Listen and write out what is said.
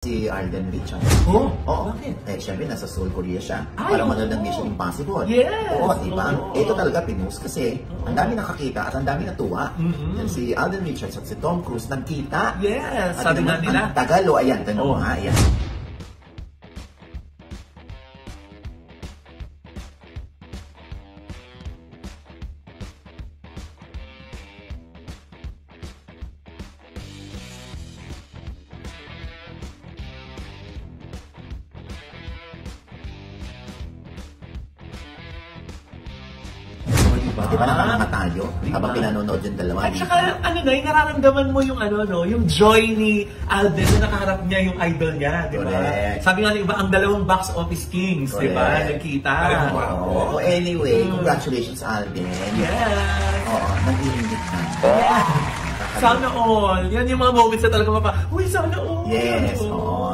Si Alden Richards. Oh? Oo. Bakit? Eh, syempre, nasa Seoul, Korea siya. Ay, Para manood ng Mission Impossible. Yes! Oo, diba? Ito talaga pinost kasi ang dami nakakita at ang dami natuwa. Yan si Alden Richards at si Tom Cruise nagkita. Yes! At Sabi nga nila. ang tagal, o ayan, tanong mo nga, ayan. Di ba nakakanga tayo habang pinanonood yung dalawa? At saka, ano na, nararamdaman mo yung ano, no, yung joy ni Alden na nakaharap niya yung idol niya, di ba? Correct. Sabi nga ng iba, ang dalawang box office kings, di ba? Correct. Nagkita. Oo. Anyway, congratulations, Alden. Yes! Oo, nag-iingit na. Sana all. Yan yung mga moments na talaga uy, sana all. Yes, oo.